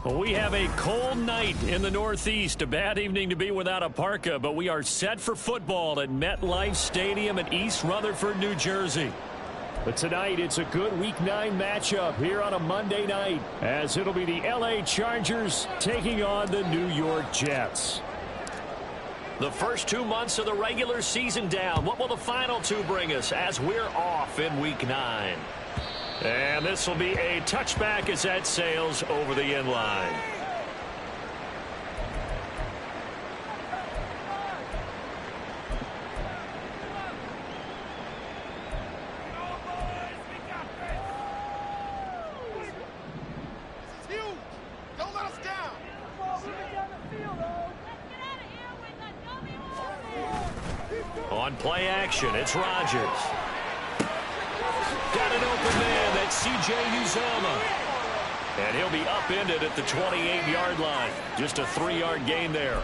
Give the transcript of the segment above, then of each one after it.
We have a cold night in the Northeast. A bad evening to be without a parka, but we are set for football at MetLife Stadium in East Rutherford, New Jersey. But tonight, it's a good Week 9 matchup here on a Monday night, as it'll be the L.A. Chargers taking on the New York Jets. The first 2 months of the regular season down. What will the final 2 bring us as we're off in Week 9? And this will be a touchback as that sails over the end line. On play action, it's Rodgers. Got an open man, that's C.J. Uzomah. And he'll be upended at the 28-yard line. Just a 3-yard gain there.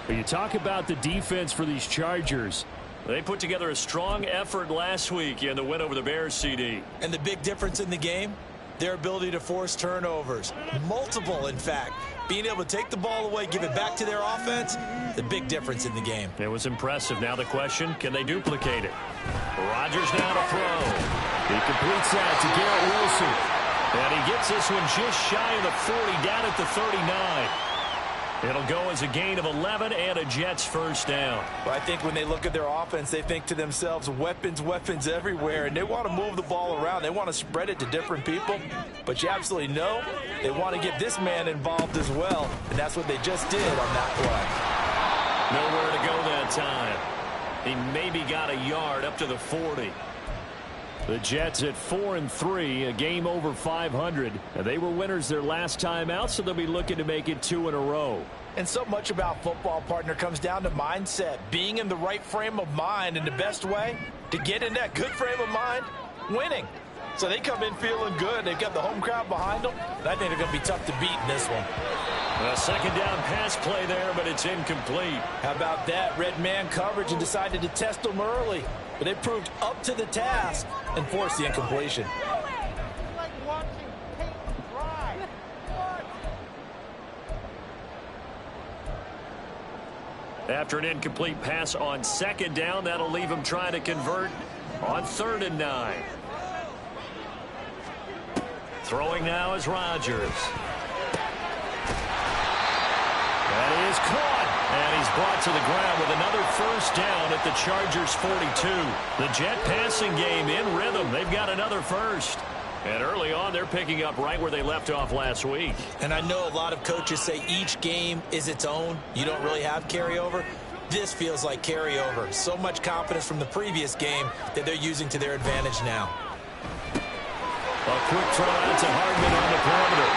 But you talk about the defense for these Chargers. They put together a strong effort last week in the win over the Bears, CD. And the big difference in the game? Their ability to force turnovers. Multiple, in fact. Being able to take the ball away, give it back to their offense, the big difference in the game. It was impressive. Now the question, can they duplicate it? Rodgers now to throw. He completes that to Garrett Wilson. And he gets this one just shy of the 40, down at the 39. It'll go as a gain of 11 and a Jets first down. Well, I think when they look at their offense, they think to themselves, weapons, weapons everywhere. And they want to move the ball around. They want to spread it to different people. But you absolutely know they want to get this man involved as well. And that's what they just did on that play. Nowhere to go that time. He maybe got a yard up to the 40. The Jets at 4-3, a game over 500. And they were winners their last time out, so they'll be looking to make it 2 in a row. And so much about football, partner, comes down to mindset. Being in the right frame of mind, and the best way to get in that good frame of mind, winning. So they come in feeling good. They've got the home crowd behind them. And I think they're going to be tough to beat in this one. A second down pass play there, but it's incomplete. How about that? Red man coverage and decided to test them early. But they proved up to the task and forced the incompletion. After an incomplete pass on second down, that'll leave him trying to convert on 3rd and 9. Throwing now is Rodgers. That is caught. And he's brought to the ground with another first down at the Chargers 42. The Jet passing game in rhythm. They've got another first. And early on, they're picking up right where they left off last week. And I know a lot of coaches say each game is its own. You don't really have carryover. This feels like carryover. So much confidence from the previous game that they're using to their advantage now. A quick throw out to Hardman on the perimeter.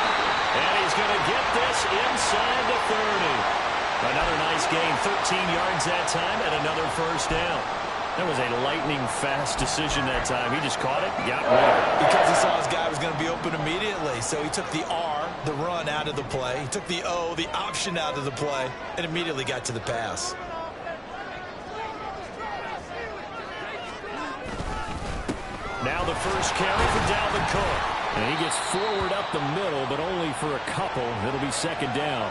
And he's going to get this inside the 30. Another nice gain, 13 yards that time, and another first down. That was a lightning-fast decision that time. He just caught it, got rid of it. Because he saw his guy was going to be open immediately. So he took the R, the run, out of the play. He took the O, the option, out of the play, and immediately got to the pass. Now the first carry for Dalvin Cook. And he gets forward up the middle, but only for a couple. It'll be second down.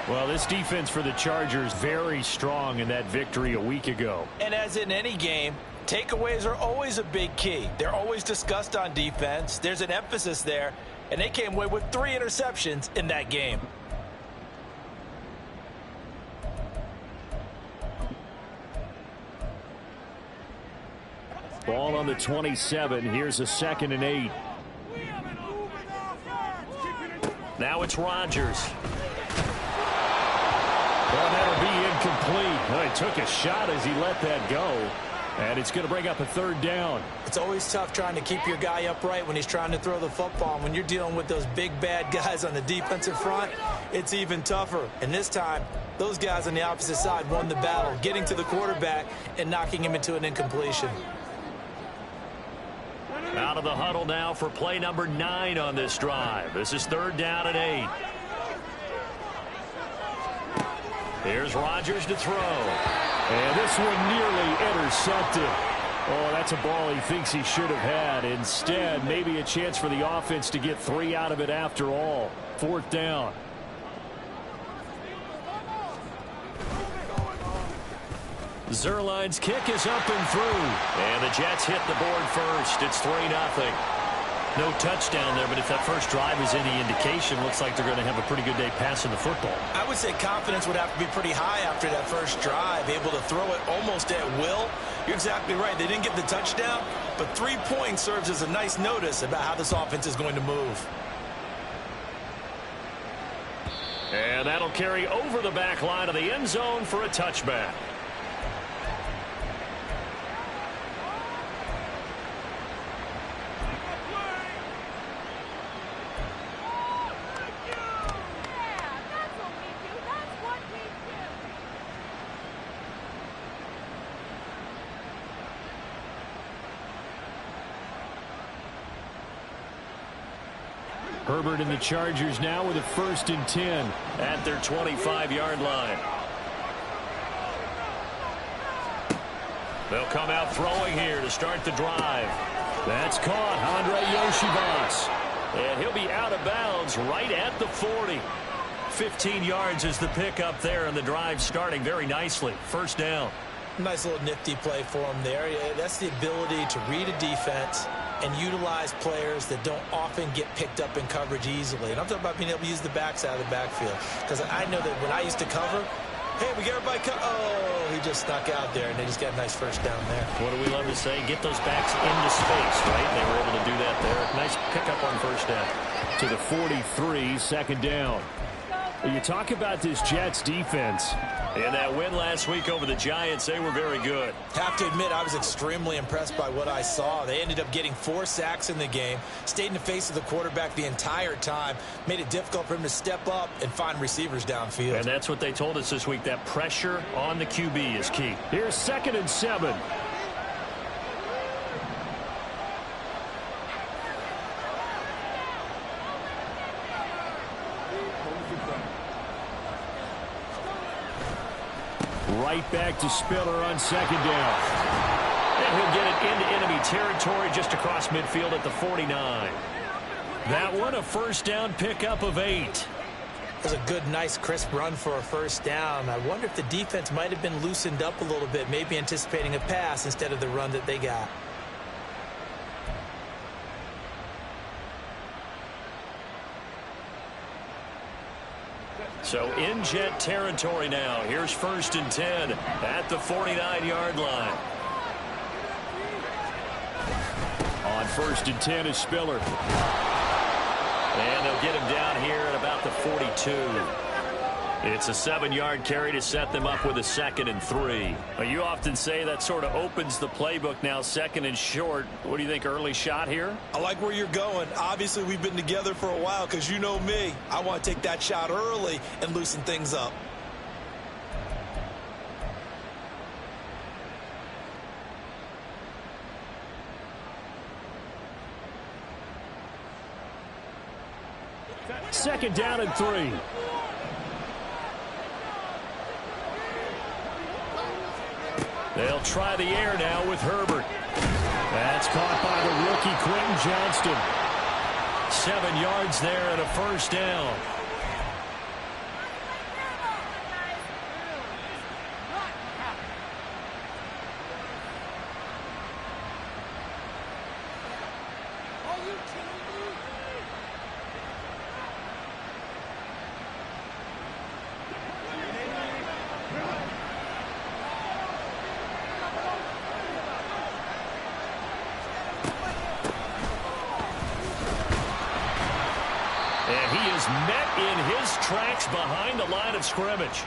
Well, this defense for the Chargers very strong in that victory a week ago. And as in any game, takeaways are always a big key. They're always discussed on defense. There's an emphasis there, and they came away with 3 interceptions in that game. Ball on the 27. Here's a 2nd and 8. Now it's Rodgers. Well, that'll be incomplete. Well, he took a shot as he let that go. And it's going to bring up a 3rd down. It's always tough trying to keep your guy upright when he's trying to throw the football. When you're dealing with those big, bad guys on the defensive front, it's even tougher. And this time, those guys on the opposite side won the battle, getting to the quarterback and knocking him into an incompletion. Out of the huddle now for play number 9 on this drive. This is 3rd down and 8. Here's Rodgers to throw. And this one nearly intercepted. Oh, that's a ball he thinks he should have had. Instead, maybe a chance for the offense to get 3 out of it after all. 4th down. Zerline's kick is up and through. And the Jets hit the board first. It's 3-0. No touchdown there, but if that first drive is any indication, looks like they're going to have a pretty good day passing the football. I would say confidence would have to be pretty high after that first drive, able to throw it almost at will. You're exactly right. They didn't get the touchdown, but 3 points serves as a nice notice about how this offense is going to move. And that'll carry over the back line of the end zone for a touchback. Herbert and the Chargers now with a 1st and 10 at their 25-yard line. They'll come out throwing here to start the drive. That's caught. Andre Yoshibas. And he'll be out of bounds right at the 40. 15 yards is the pickup there, and the drive starting very nicely. 1st down. Nice little nifty play for him there. That's the ability to read a defense and utilize players that don't often get picked up in coverage easily. And I'm talking about being able to use the backside of the backfield. Because I know that when I used to cover, hey, we get everybody oh, he just snuck out there, and they just got a nice 1st down there. What do we love to say? Get those backs into space, right? They were able to do that there. Nice pickup on 1st down. To the 43, 2nd down. You talk about this Jets defense. In that win last week over the Giants, they were very good. Have to admit, I was extremely impressed by what I saw. They ended up getting 4 sacks in the game, stayed in the face of the quarterback the entire time, made it difficult for him to step up and find receivers downfield. And that's what they told us this week, that pressure on the QB is key. Here's 2nd and 7. Right back to Spiller on 2nd down. And he'll get it into enemy territory just across midfield at the 49. That one, a 1st down pickup of 8. It was a good, nice, crisp run for a 1st down. I wonder if the defense might have been loosened up a little bit, maybe anticipating a pass instead of the run that they got. So in Jet territory now. Here's 1st and 10 at the 49-yard line. On 1st and 10 is Spiller. And they'll get him down here at about the 42. It's a 7-yard carry to set them up with a 2nd and 3. Well, you often say that sort of opens the playbook now, 2nd and short. What do you think, early shot here? I like where you're going. Obviously, we've been together for a while because you know me. I want to take that shot early and loosen things up. Second down and 3. They'll try the air now with Herbert. That's caught by the rookie Quentin Johnston. 7 yards there and a 1st down. Met in his tracks behind the line of scrimmage.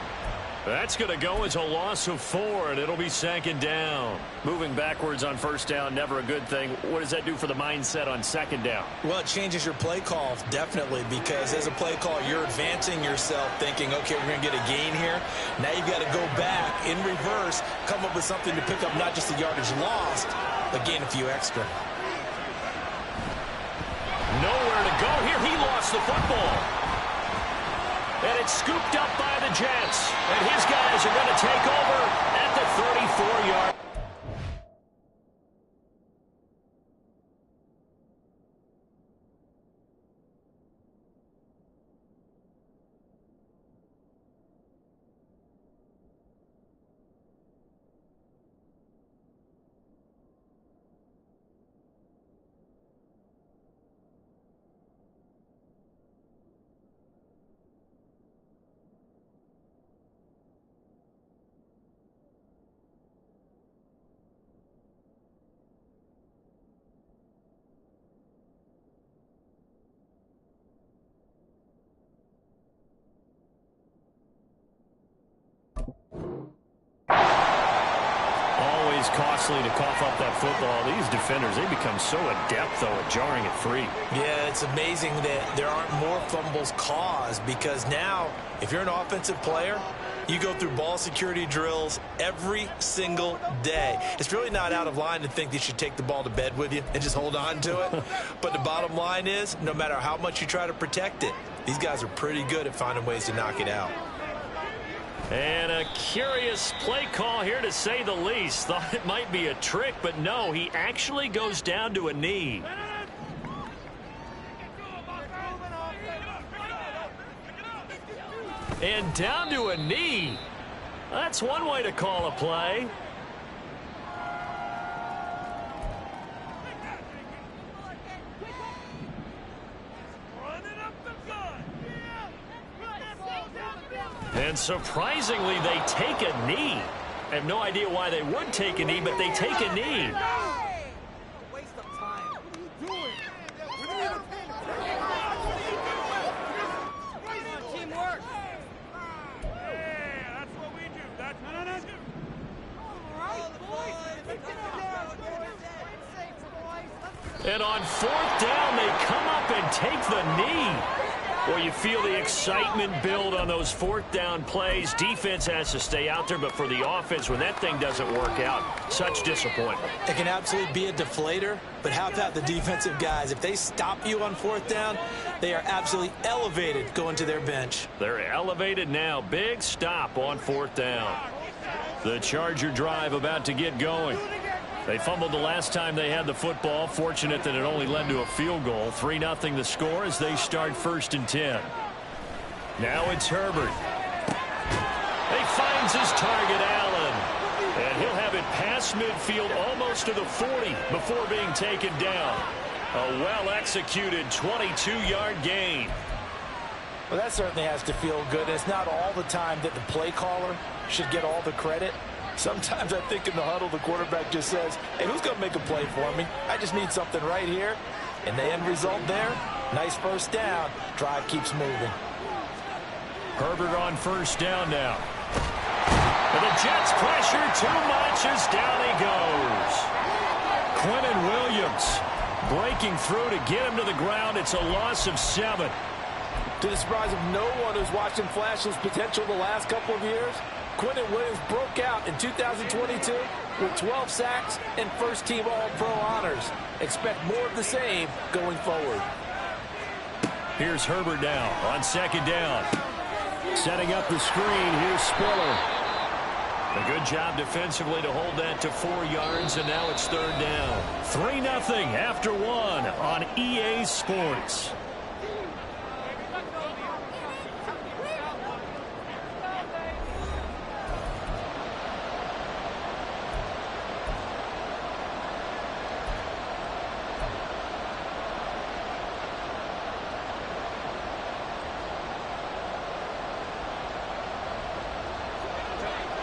That's going to go as a loss of 4, and it'll be 2nd down. Moving backwards on 1st down, never a good thing. What does that do for the mindset on 2nd down? Well, it changes your play call, definitely, because as a play call, you're advancing yourself thinking, okay, we're going to get a gain here. Now you've got to go back in reverse, come up with something to pick up not just the yardage lost, but gain a few extra. Nowhere to go here. He lost the football. And it's scooped up by the Jets. And his guys are going to take over at the 34-yard. is costly to cough up that football. These defenders, they become so adept, though, at jarring it free. Yeah, it's amazing that there aren't more fumbles caused, because now, if you're an offensive player, you go through ball security drills every single day. It's really not out of line to think that you should take the ball to bed with you and just hold on to it. But the bottom line is, no matter how much you try to protect it, these guys are pretty good at finding ways to knock it out. And a curious play call here, to say the least. Thought it might be a trick, but no, he actually goes down to a knee. And down to a knee. That's one way to call a play. And surprisingly, they take a knee. I have no idea why they would take a knee, but they take a knee. Waste of time. What are you doing? Teamwork. Yeah, that's what we do. That's what we do. And on fourth down, they come up and take the knee. Well, you feel the excitement build on those fourth down plays. Defense has to stay out there, but for the offense, when that thing doesn't work out, such disappointment. It can absolutely be a deflator, but how about the defensive guys? If they stop you on fourth down, they are absolutely elevated going to their bench. They're elevated now. Big stop on fourth down. The Charger drive about to get going. They fumbled the last time they had the football. Fortunate that it only led to a field goal. 3-0 the score as they start 1st and 10. Now it's Herbert. He finds his target, Allen. And he'll have it past midfield almost to the 40 before being taken down. A well-executed 22-yard gain. Well, that certainly has to feel good. It's not all the time that the play caller should get all the credit. Sometimes I think in the huddle, the quarterback just says, hey, who's going to make a play for me? I just need something right here. And the end result there, nice first down. Drive keeps moving. Herbert on first down now. And the Jets pressure too much as down he goes. Quentin Williams breaking through to get him to the ground. It's a loss of 7. To the surprise of no one who's watched him flash his potential the last couple of years, Quentin Williams broke out in 2022 with 12 sacks and first-team All-Pro honors. Expect more of the same going forward. Here's Herbert now on 2nd down. Setting up the screen, here's Spiller. A good job defensively to hold that to 4 yards, and now it's 3rd down. 3-0 after 1 on EA Sports.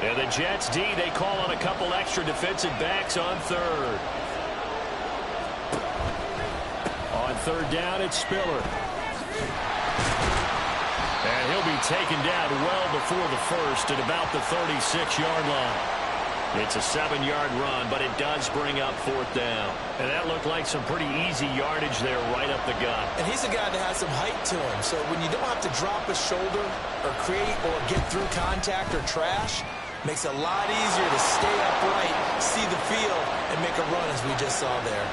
And the Jets D, they call on a couple extra defensive backs on 3rd. On 3rd down, it's Spiller. And he'll be taken down well before the first at about the 36-yard line. It's a 7-yard run, but it does bring up 4th down. And that looked like some pretty easy yardage there right up the gut. And he's a guy that has some height to him, so when you don't have to drop a shoulder or create or get through contact or trash, makes it a lot easier to stay upright, see the field, and make a run as we just saw there.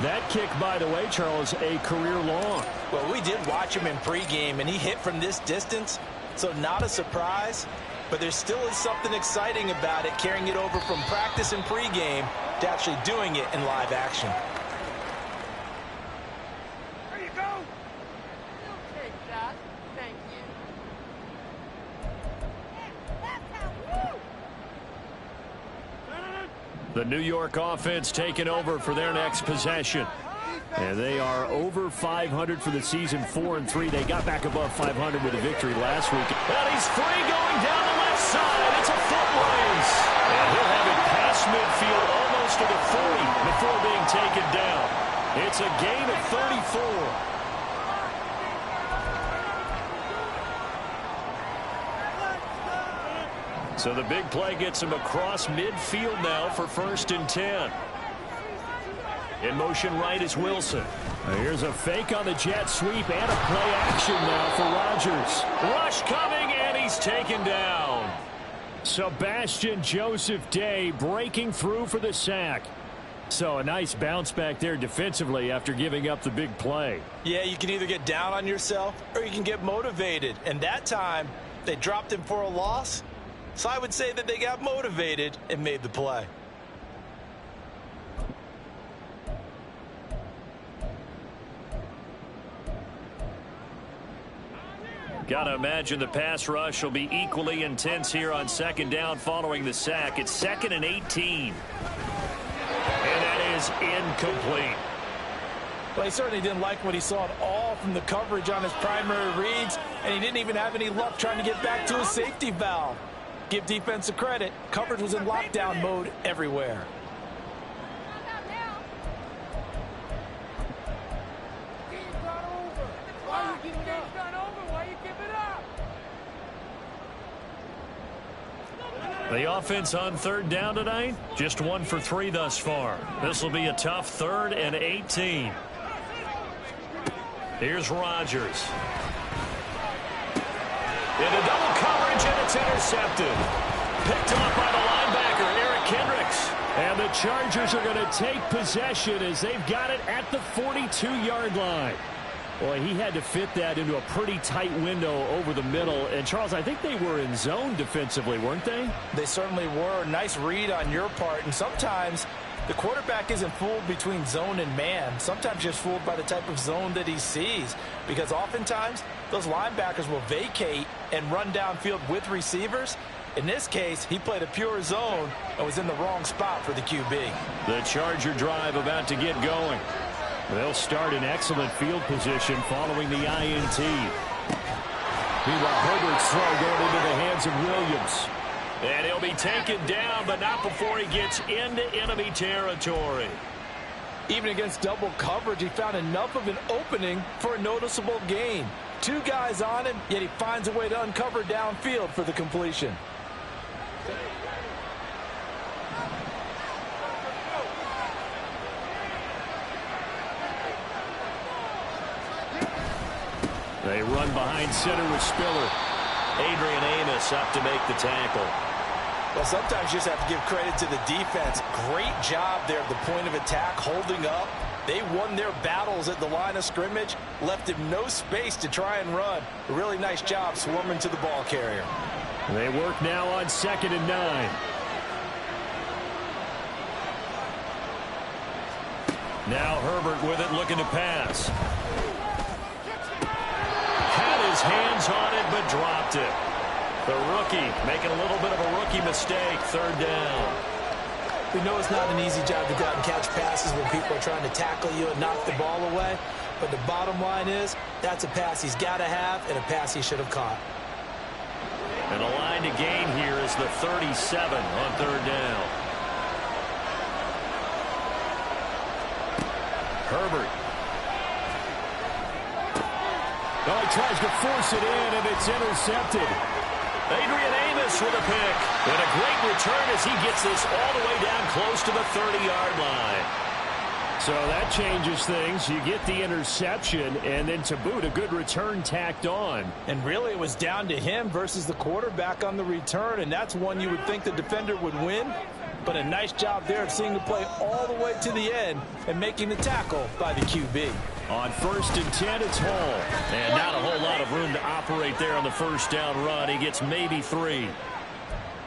That kick, by the way, Charles, a career long. Well, we did watch him in pregame, and he hit from this distance, so not a surprise. But there still is something exciting about it, carrying it over from practice and pregame to actually doing it in live action. There you go. You'll take that. Thank you. The New York offense taking over for their next possession. And they are over 500 for the season, 4-3. They got back above 500 with a victory last week. And he's free going down the left side. It's a foot race. And he'll have it past midfield almost to the 40 before being taken down. It's a gain of 34. So the big play gets him across midfield now for 1st and 10. In motion right is Wilson. Here's a fake on the jet sweep and a play action now for Rodgers. Rush coming, and he's taken down. Sebastian Joseph Day breaking through for the sack. So a nice bounce back there defensively after giving up the big play. Yeah, you can either get down on yourself or you can get motivated. And that time, they dropped him for a loss. So I would say that they got motivated and made the play. Got to imagine the pass rush will be equally intense here on 2nd down following the sack. It's 2nd and 18. And that is incomplete. Well, he certainly didn't like what he saw at all from the coverage on his primary reads, and he didn't even have any luck trying to get back to his safety valve. Give defense a credit. Coverage was in lockdown mode everywhere. The offense on 3rd down tonight, just 1 for 3 thus far. This will be a tough 3rd and 18. Here's Rodgers. Into double coverage, and it's intercepted. Picked off by the linebacker, Eric Kendricks. And the Chargers are going to take possession as they've got it at the 42-yard line. Boy, he had to fit that into a pretty tight window over the middle. And, Charles, I think they were in zone defensively, weren't they? They certainly were. Nice read on your part. And sometimes the quarterback isn't fooled between zone and man. Sometimes just fooled by the type of zone that he sees. Because oftentimes those linebackers will vacate and run downfield with receivers. In this case, he played a pure zone and was in the wrong spot for the QB. The Charger drive about to get going. They'll start in excellent field position following the INT. Meanwhile, Herbert's throw going into the hands of Williams. And he'll be taken down, but not before he gets into enemy territory. Even against double coverage, he found enough of an opening for a noticeable gain. 2 guys on him, yet he finds a way to uncover downfield for the completion. They run behind center with Spiller. Adrian Amos up to make the tackle. Well, sometimes you just have to give credit to the defense. Great job there at the point of attack, holding up. They won their battles at the line of scrimmage, left him no space to try and run. A really nice job swarming to the ball carrier. They work now on 2nd and 9. Now Herbert with it, looking to pass. His hands on it, but dropped it. The rookie making a little bit of a rookie mistake. 3rd down. We know it's not an easy job to go out and catch passes when people are trying to tackle you and knock the ball away. But the bottom line is, that's a pass he's got to have and a pass he should have caught. And a line to gain here is the 37 on 3rd down. Herbert. Oh, he tries to force it in, and it's intercepted. Adrian Amos with a pick. And a great return as he gets this all the way down close to the 30-yard line. So that changes things. You get the interception, and then to boot, a good return tacked on. And really, it was down to him versus the quarterback on the return, and that's one you would think the defender would win. But a nice job there of seeing the play all the way to the end and making the tackle by the QB. On 1st and 10, it's Hall. And not a whole lot of room to operate there on the 1st down run. He gets maybe 3.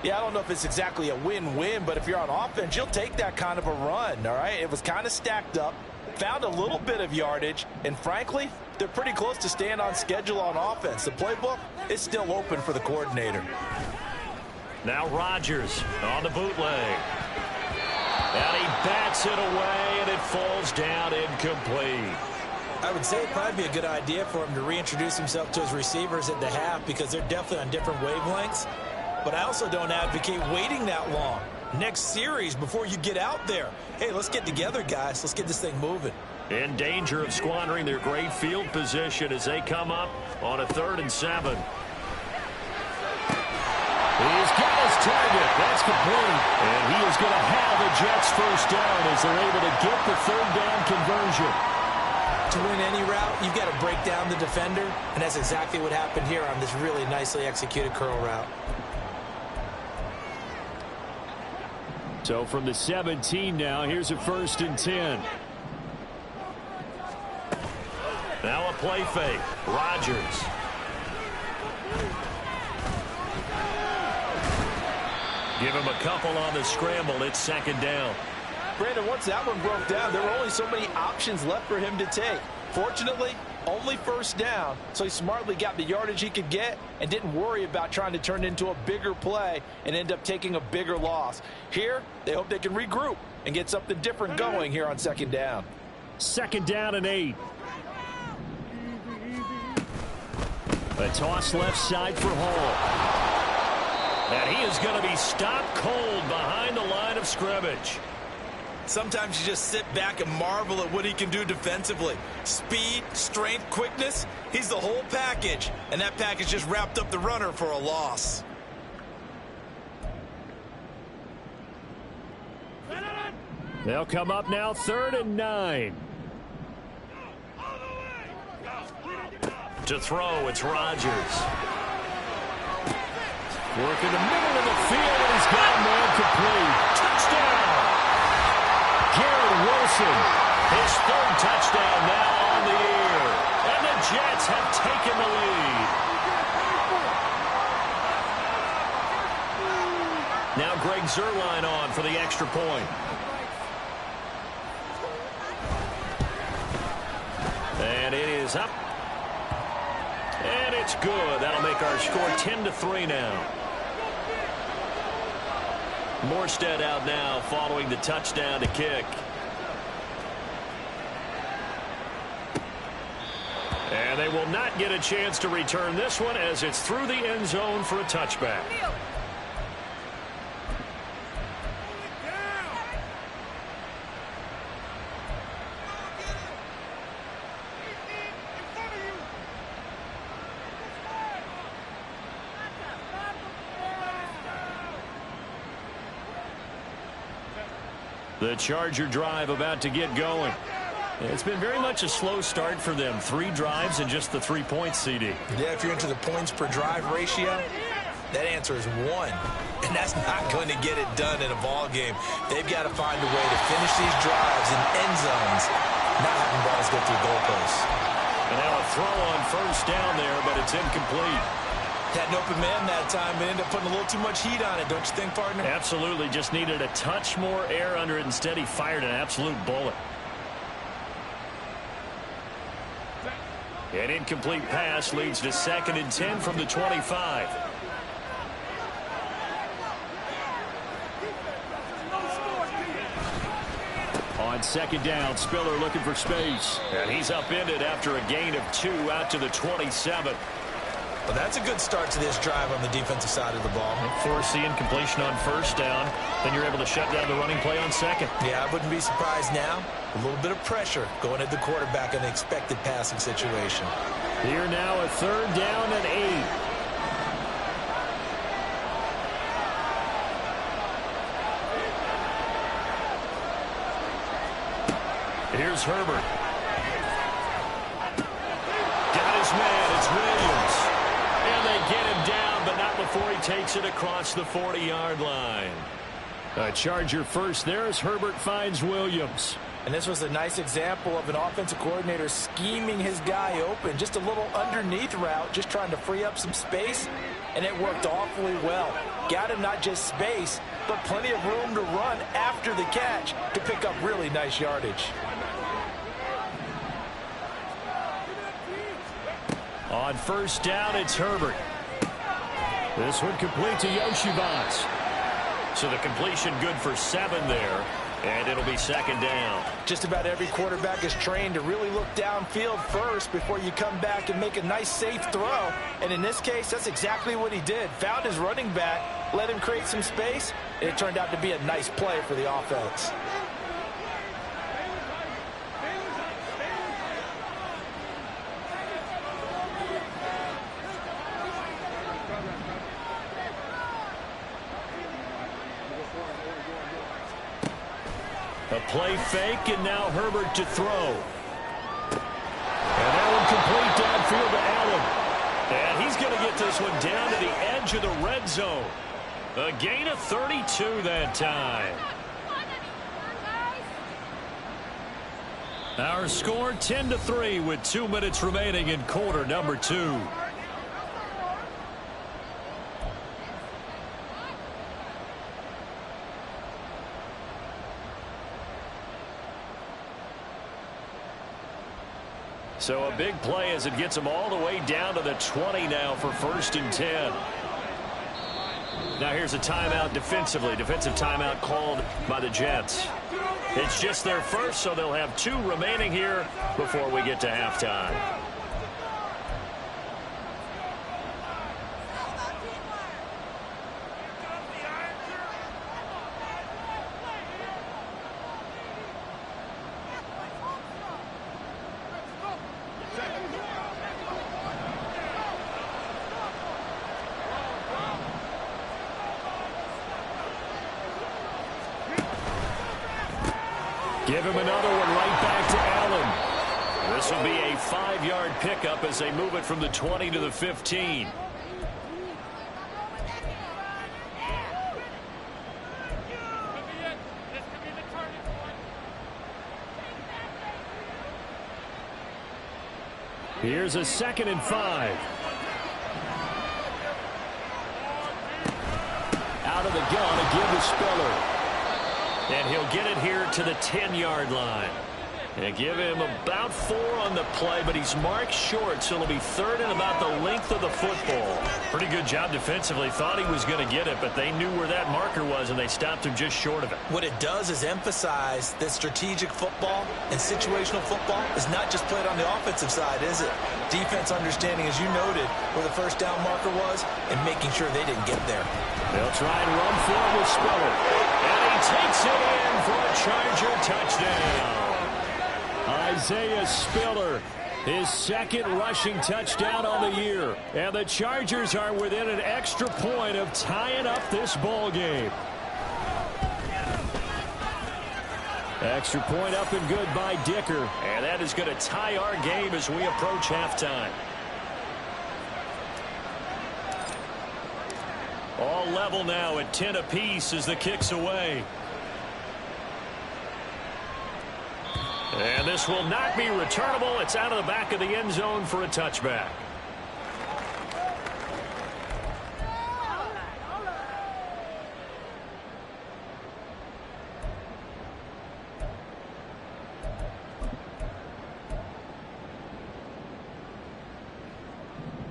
Yeah, I don't know if it's exactly a win-win, but if you're on offense, you'll take that kind of a run, all right? It was kind of stacked up, found a little bit of yardage, and frankly, they're pretty close to staying on schedule on offense. The playbook is still open for the coordinator. Now Rodgers on the bootleg. And he bats it away, and it falls down incomplete. I would say it'd probably be a good idea for him to reintroduce himself to his receivers at the half because they're definitely on different wavelengths. But I also don't advocate waiting that long. Next series before you get out there. Hey, let's get together, guys. Let's get this thing moving. In danger of squandering their great field position as they come up on a 3rd and 7. He's got his target. That's complete. And he is going to have a Jets first down as they're able to get the third down conversion. To win any route, you've got to break down the defender, and that's exactly what happened here on this really nicely executed curl route. So from the 17 now, here's a 1st and 10. Now a play fake. Rodgers. Give him a couple on the scramble. It's 2nd down. Brandon, once that one broke down, there were only so many options left for him to take. Fortunately, only 1st down, so he smartly got the yardage he could get and didn't worry about trying to turn it into a bigger play and end up taking a bigger loss. Here, they hope they can regroup and get something different going here on 2nd down. 2nd down and 8. A toss left side for Hall. And he is going to be stopped cold behind the line of scrimmage. Sometimes you just sit back and marvel at what he can do defensively. Speed, strength, quickness, he's the whole package. And that package just wrapped up the runner for a loss. They'll come up now 3rd and 9. To throw, it's Rodgers. Work in the middle of the field, and he's got a man complete. Touchdown! Garrett Wilson, his 3rd touchdown now on the year. And the Jets have taken the lead. Now Greg Zuerlein on for the extra point. And it is up. And it's good. That'll make our score 10-3 now. Morstead out now following the touchdown to kick. And they will not get a chance to return this one as it's through the end zone for a touchback. The Charger drive about to get going. It's been very much a slow start for them. 3 drives and just the 3 points, CD. Yeah, if you're into the points per drive ratio, that answer is 1. And that's not going to get it done in a ball game. They've got to find a way to finish these drives in end zones, not having balls go through goalposts. And now a throw on 1st down there, but it's incomplete. Had an open man that time, but ended up putting a little too much heat on it, don't you think, partner? Absolutely. Just needed a touch more air under it. Instead, he fired an absolute bullet. An incomplete pass leads to 2nd and 10 from the 25. On 2nd down, Spiller looking for space. And he's upended after a gain of 2 out to the 27. Well, that's a good start to this drive on the defensive side of the ball. Force the incompletion on 1st down. Then you're able to shut down the running play on 2nd. Yeah, I wouldn't be surprised now. A little bit of pressure going at the quarterback in the expected passing situation. Here now a 3rd down and 8. Here's Herbert. Got his man. It's Williams. And they get him down, but not before he takes it across the 40-yard line. A Charger first there as Herbert finds Williams. And this was a nice example of an offensive coordinator scheming his guy open. Just a little underneath route, just trying to free up some space. And it worked awfully well. Got him not just space, but plenty of room to run after the catch to pick up really nice yardage. On 1st down, it's Herbert. This one complete to Yoshivas. So the completion good for 7 there. And it'll be 2nd down. Just about every quarterback is trained to really look downfield first before you come back and make a nice, safe throw. And in this case, that's exactly what he did. Found his running back, let him create some space, and it turned out to be a nice play for the offense. A play fake, and now Herbert to throw. And that one complete downfield to Allen. And he's going to get this one down to the edge of the red zone. A gain of 32 that time. Our score 10-3 with 2 minutes remaining in quarter number 2. So a big play as it gets them all the way down to the 20 now for 1st and 10. Now here's a timeout defensively. Defensive timeout called by the Jets. It's just their first, so they'll have 2 remaining here before we get to halftime. Give him another one right back to Allen. This will be a 5-yard pickup as they move it from the 20 to the 15. Here's a 2nd and 5. Out of the gun, a give to Spiller. And he'll get it here to the 10-yard line. And give him about 4 on the play, but he's marked short, so it'll be 3rd and about the length of the football. Pretty good job defensively. Thought he was going to get it, but they knew where that marker was, and they stopped him just short of it. What it does is emphasize that strategic football and situational football is not just played on the offensive side, is it? Defense understanding, as you noted, where the 1st down marker was and making sure they didn't get there. They'll try and run for it with Spiller. And he takes it in for a Charger touchdown. Isaiah Spiller, his 2nd rushing touchdown on the year. And the Chargers are within an extra point of tying up this ball game. Extra point up and good by Dicker. And that is going to tie our game as we approach halftime. All level now at 10 apiece as the kick's away. And this will not be returnable. It's out of the back of the end zone for a touchback.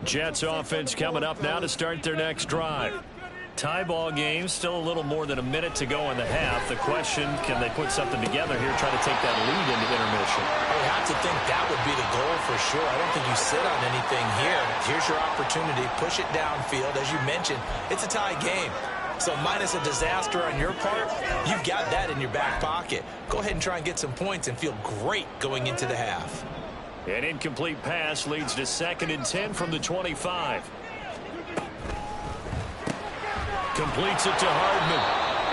Jets offense coming up now to start their next drive. Tie ball game, still a little more than a minute to go in the half. The question, can they put something together here, try to take that lead into intermission? You have to think that would be the goal for sure. I don't think you sit on anything here. Here's your opportunity. Push it downfield. As you mentioned, it's a tie game. So minus a disaster on your part, you've got that in your back pocket. Go ahead and try and get some points and feel great going into the half. An incomplete pass leads to 2nd and 10 from the 25. Completes it to Hardman.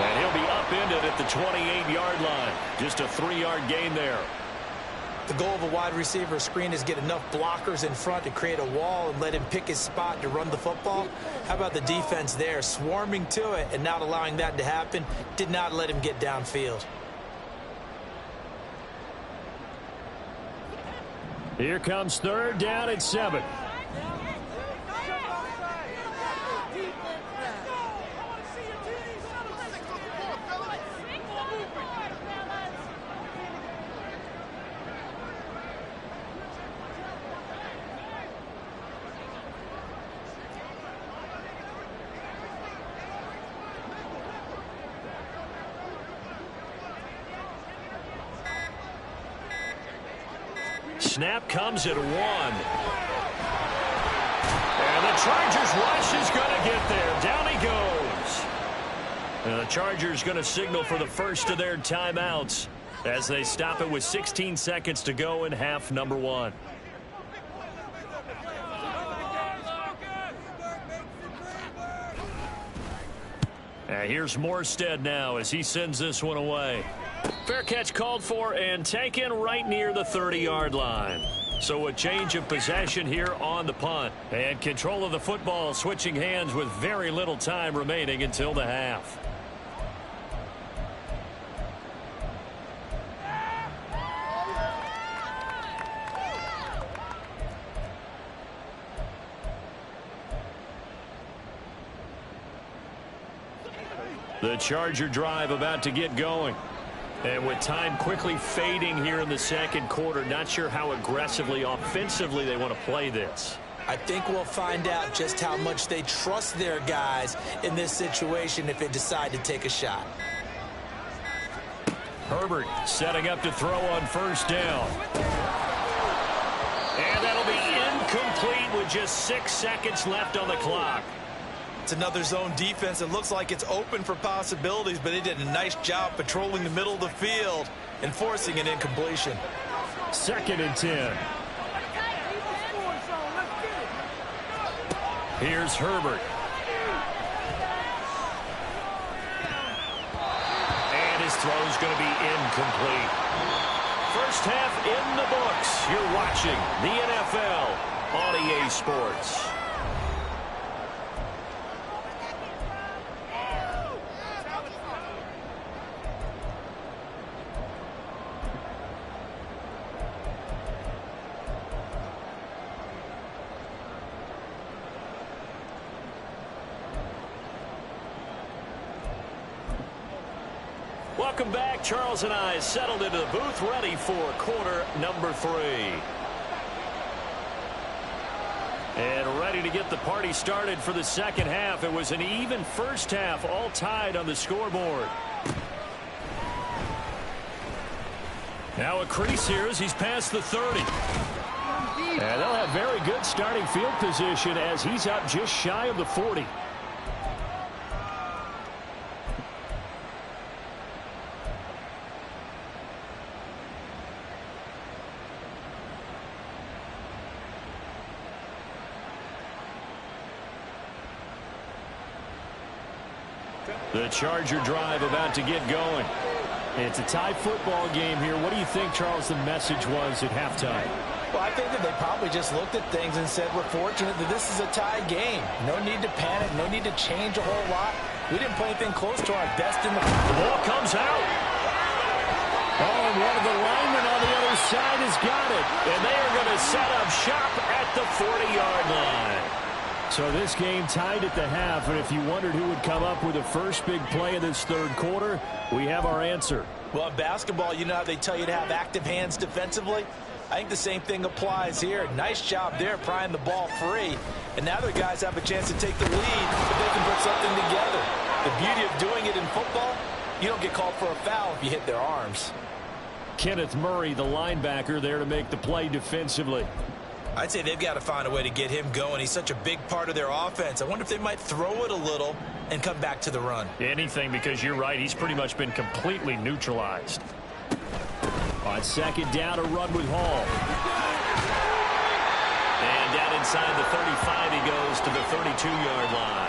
And he'll be upended at the 28-yard line. Just a 3-yard gain there. The goal of a wide receiver screen is get enough blockers in front to create a wall and let him pick his spot to run the football. How about the defense there, swarming to it and not allowing that to happen? Did not let him get downfield. Here comes 3rd down at 7. Snap comes at 1. And the Chargers rush is going to get there. Down he goes. And the Chargers going to signal for the first of their timeouts as they stop it with 16 seconds to go in half number 1. And here's Morstead now as he sends this one away. Fair catch called for and taken right near the 30-yard line. So a change of possession here on the punt. And control of the football switching hands with very little time remaining until the half. The Charger drive about to get going. And with time quickly fading here in the second quarter, not sure how aggressively, offensively they want to play this. I think we'll find out just how much they trust their guys in this situation if they decide to take a shot. Herbert setting up to throw on first down. And that'll be incomplete with just 6 seconds left on the clock. It's another zone defense. It looks like it's open for possibilities, but they did a nice job patrolling the middle of the field and forcing an incompletion. 2nd and 10. Here's Herbert. And his throw's going to be incomplete. First half in the books. You're watching the NFL on EA Sports. Welcome back. Charles and I settled into the booth ready for quarter number 3. And ready to get the party started for the second half. It was an even first half, all tied on the scoreboard. Now a crease here as he's past the 30. And they'll have very good starting field position as he's up just shy of the 40. The Charger drive about to get going. It's a tie football game here. What do you think, Charles, the message was at halftime? Well, I think that they probably just looked at things and said, we're fortunate that this is a tie game. No need to panic. No need to change a whole lot. We didn't play anything close to our best in the... The ball comes out. Oh, and one of the linemen on the other side has got it. And they are going to set up shop at the 40-yard line. So this game tied at the half, and if you wondered who would come up with the first big play in this third quarter, we have our answer. Well, in basketball, you know how they tell you to have active hands defensively? I think the same thing applies here. Nice job there prying the ball free. And now their guys have a chance to take the lead if they can put something together. The beauty of doing it in football, you don't get called for a foul if you hit their arms. Kenneth Murray, the linebacker, there to make the play defensively. I'd say they've got to find a way to get him going. He's such a big part of their offense. I wonder if they might throw it a little and come back to the run. Anything, because you're right. He's pretty much been completely neutralized. On second down, a run with Hall. And down inside the 35, he goes to the 32-yard line.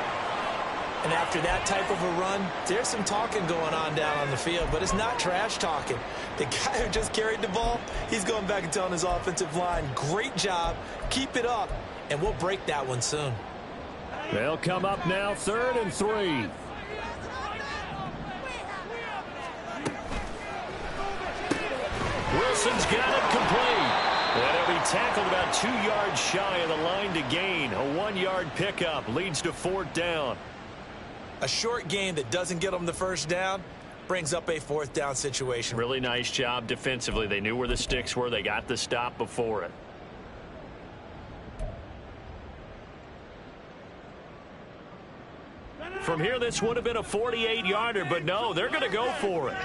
And after that type of a run, there's some talking going on down on the field, but it's not trash talking. The guy who just carried the ball, he's going back and telling his offensive line, great job, keep it up, and we'll break that one soon. They'll come up now, 3rd and 3. Wilson's got it complete. And he'll be tackled about 2 yards shy of the line to gain. A 1-yard pickup leads to 4th down. A short game that doesn't get them the first down brings up a 4th down situation. Really nice job defensively. They knew where the sticks were. They got the stop before it. From here, this would have been a 48-yarder, but no, they're going to go for it.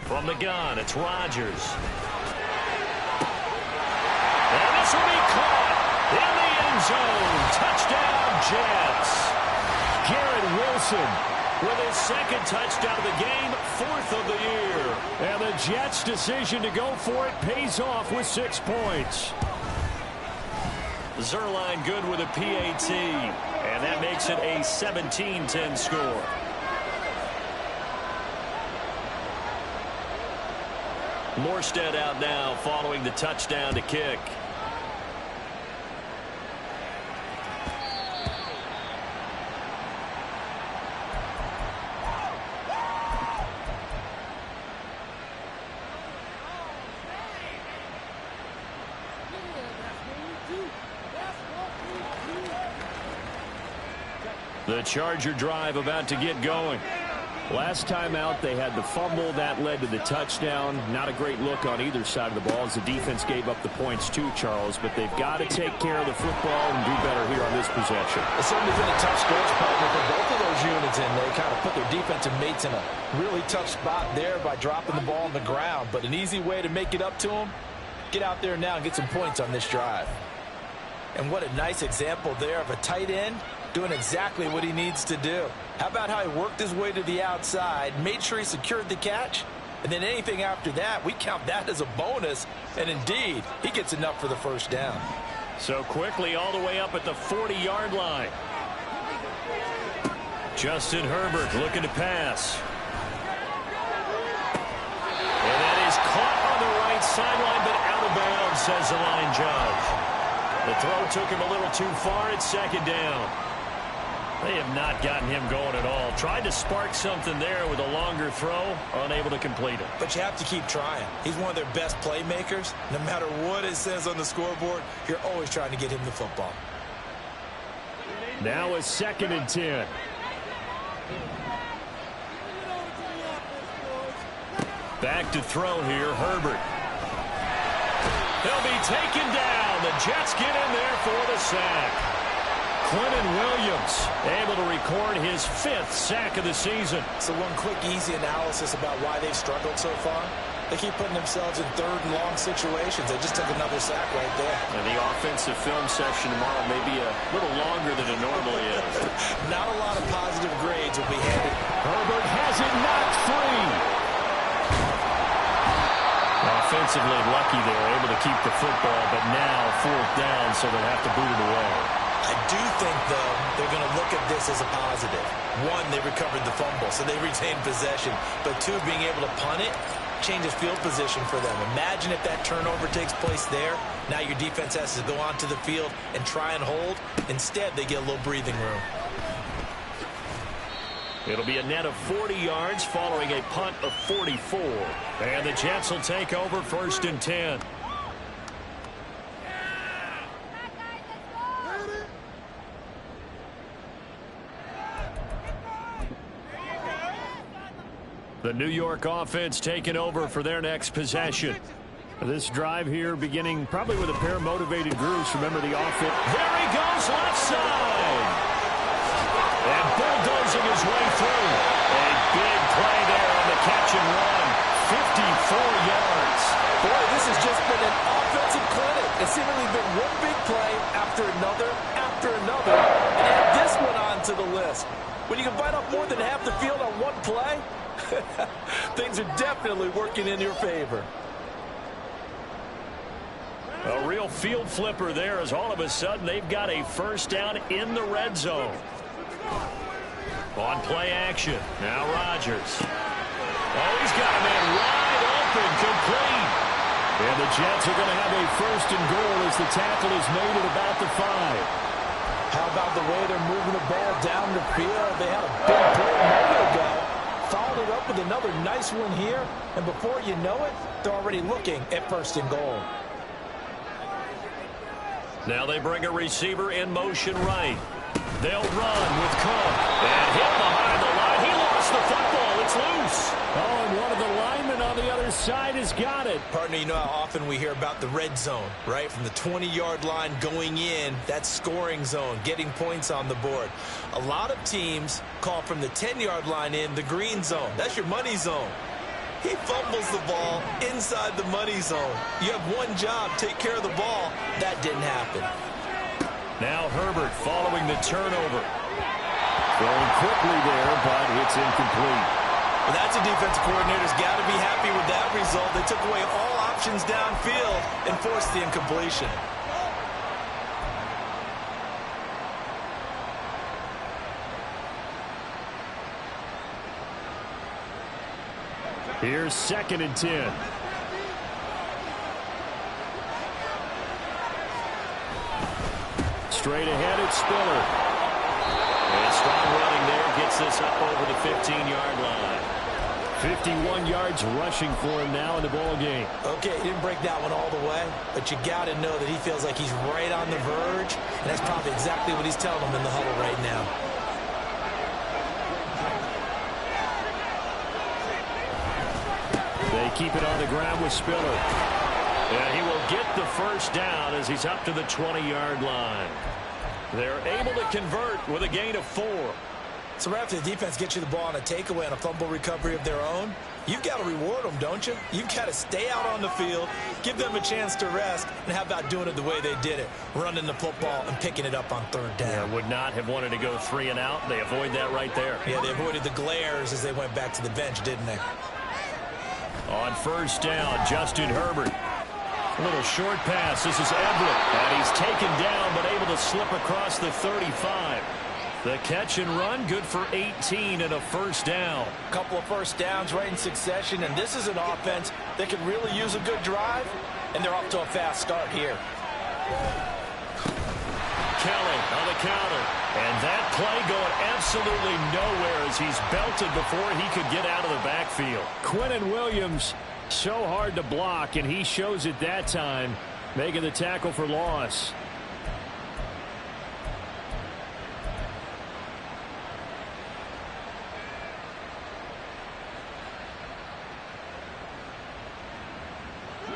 From the gun, it's Rodgers. And this will be caught in the end zone. Touchdown, Jets. Garrett Wilson with his 2nd touchdown of the game, 4th of the year. And the Jets' decision to go for it pays off with 6 points. Zerline good with a PAT. And that makes it a 17-10 score. Morstead out now following the touchdown to kick. The Charger drive about to get going. Last time out, they had the fumble. That led to the touchdown. Not a great look on either side of the ball as the defense gave up the points too, Charles. But they've got to take care of the football and do better here on this possession. It's certainly been a tough stretch partner for both of those units, and they kind of put their defensive mates in a really tough spot there by dropping the ball on the ground. But an easy way to make it up to them, get out there now and get some points on this drive. And what a nice example there of a tight end doing exactly what he needs to do. How about how he worked his way to the outside, made sure he secured the catch, and then anything after that, we count that as a bonus. And indeed, he gets enough for the first down. So quickly all the way up at the 40-yard line. Justin Herbert looking to pass. And that is caught on the right sideline, but out of bounds, says the line judge. The throw took him a little too far at second down. They have not gotten him going at all. Tried to spark something there with a longer throw, unable to complete it. But you have to keep trying. He's one of their best playmakers. No matter what it says on the scoreboard, you're always trying to get him the football. Now a 2nd and 10. Back to throw here, Herbert. He'll be taken down. The Jets get in there for the sack. Quentin Williams able to record his 5th sack of the season. So one quick, easy analysis about why they've struggled so far. They keep putting themselves in 3rd and long situations. They just took another sack right there. And the offensive film session tomorrow may be a little longer than it normally is. Not a lot of positive grades will be handed. Herbert has it knocked free. Offensively lucky they're able to keep the football, but now 4th down, so they'll have to boot it away. I do think, though, they're going to look at this as a positive. 1, they recovered the fumble, so they retained possession. But 2, being able to punt it changes field position for them. Imagine if that turnover takes place there. Now your defense has to go onto the field and try and hold. Instead, they get a little breathing room. It'll be a net of 40 yards following a punt of 44. And the Jets will take over 1st and 10. The New York offense taking over for their next possession. This drive here beginning probably with a pair of motivated groups. Remember the offense. There he goes left side. And bulldozing his way through. A big play there on the catch and run. 54 yards. Boy, this has just been an offensive clinic. It's seemingly been one big play after another, and add this one on to the list. When you can bite off more than half the field on one play, things are definitely working in your favor. A real field flipper there as all of a sudden they've got a first down in the red zone. On play action. Now Rodgers. Oh, he's got a man wide open, complete. And the Jets are going to have a 1st and goal as the tackle is made at about the 5. How about the way they're moving the ball down the field? They had a big play a moment ago. Followed it up with another nice one here. And before you know it, they're already looking at 1st and goal. Now they bring a receiver in motion right. They'll run with Cook. And hit behind the line. He lost the football. It's loose. Oh, and one of the linemen on the other side has got it. Partner, you know how often we hear about the red zone, right? From the 20-yard line going in, that's scoring zone, getting points on the board. A lot of teams call from the 10-yard line in the green zone. That's your money zone. He fumbles the ball inside the money zone. You have one job, take care of the ball. That didn't happen. Now Herbert following the turnover. Throwing quickly there, but it's incomplete. Well, that's a defensive coordinator's got to be happy with that result. They took away all options downfield and forced the incompletion. Here's 2nd and 10. Straight ahead, it's Spiller. And strong running there gets this up over the 15-yard line. 51 yards rushing for him now in the ball game. Okay, he didn't break that one all the way, but you got to know that he feels like he's right on the verge, and that's probably exactly what he's telling them in the huddle right now. They keep it on the ground with Spiller. And he will get the first down as he's up to the 20-yard line. They're able to convert with a gain of 4. So right after the defense gets you the ball on a takeaway and a fumble recovery of their own, you've got to reward them, don't you? You've got to stay out on the field, give them a chance to rest, and how about doing it the way they did it, running the football and picking it up on 3rd down. Yeah, would not have wanted to go 3 and out. They avoid that right there. Yeah, they avoided the glares as they went back to the bench, didn't they? On 1st down, Justin Herbert. A little short pass. This is Everett. And he's taken down but able to slip across the 35. The catch and run, good for 18 and a 1st down. A couple of 1st downs right in succession, and this is an offense that could really use a good drive, and they're off to a fast start here. Kelly on the counter. And that play going absolutely nowhere as he's belted before he could get out of the backfield. Quinnen Williams, so hard to block, and he shows it that time, making the tackle for loss.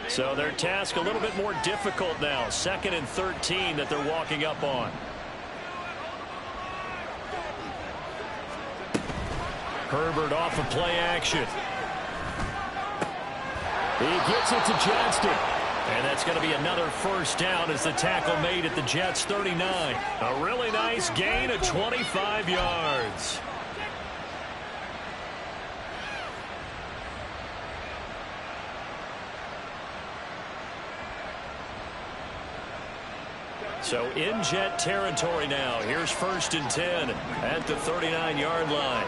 So their task a little bit more difficult now. 2nd and 13 that they're walking up on. Herbert off of play action. He gets it to Johnston. And that's going to be another 1st down as the tackle made at the Jets' 39. A really nice gain of 25 yards. So in Jet territory now. Here's 1st and 10 at the 39-yard line.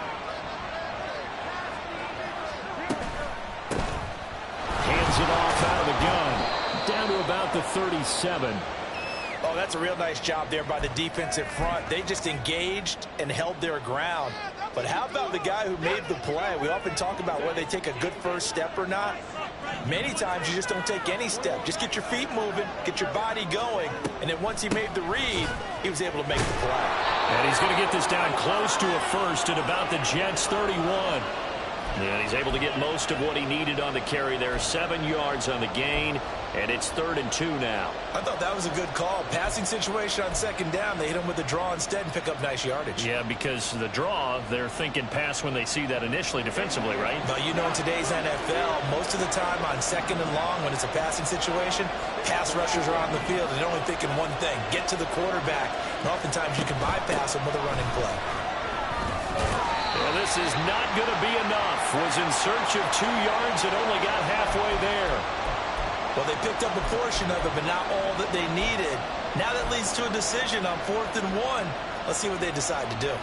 Hands it off out of the gun. Down to about the 37. Oh, that's a real nice job there by the defensive front. They just engaged and held their ground. But how about the guy who made the play? We often talk about whether they take a good first step or not. Many times you just don't take any step. Just get your feet moving, get your body going, and then once he made the read, he was able to make the play. And he's going to get this down close to a 1st at about the Jets' 31. And he's able to get most of what he needed on the carry there. 7 yards on the gain, and it's 3rd and 2 now. I thought that was a good call. Passing situation on 2nd down. They hit him with the draw instead and pick up nice yardage. Yeah, because the draw, they're thinking pass when they see that initially defensively, right? But you know, in today's NFL, most of the time on 2nd and long, when it's a passing situation, pass rushers are on the field and they're only thinking one thing, get to the quarterback. And oftentimes you can bypass them with a running play. Well, this is not going to be enough. Was in search of 2 yards and only got halfway there. Well, they picked up a portion of it, but not all that they needed. Now that leads to a decision on 4th and 1. Let's see what they decide to do.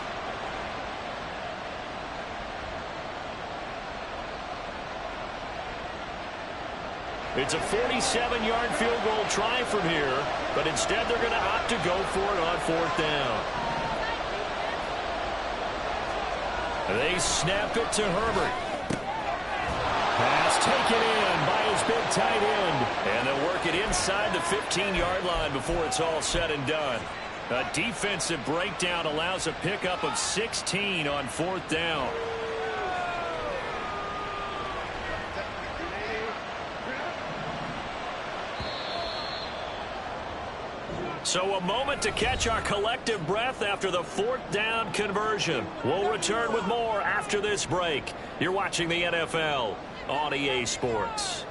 It's a 47-yard field goal try from here, but instead they're going to opt to go for it on 4th down. They snap it to Herbert. Pass taken in by his big tight end. And they'll work it inside the 15-yard line before it's all said and done. A defensive breakdown allows a pickup of 16 on 4th down. So a moment to catch our collective breath after the 4th down conversion. We'll return with more after this break. You're watching the NFL on EA Sports.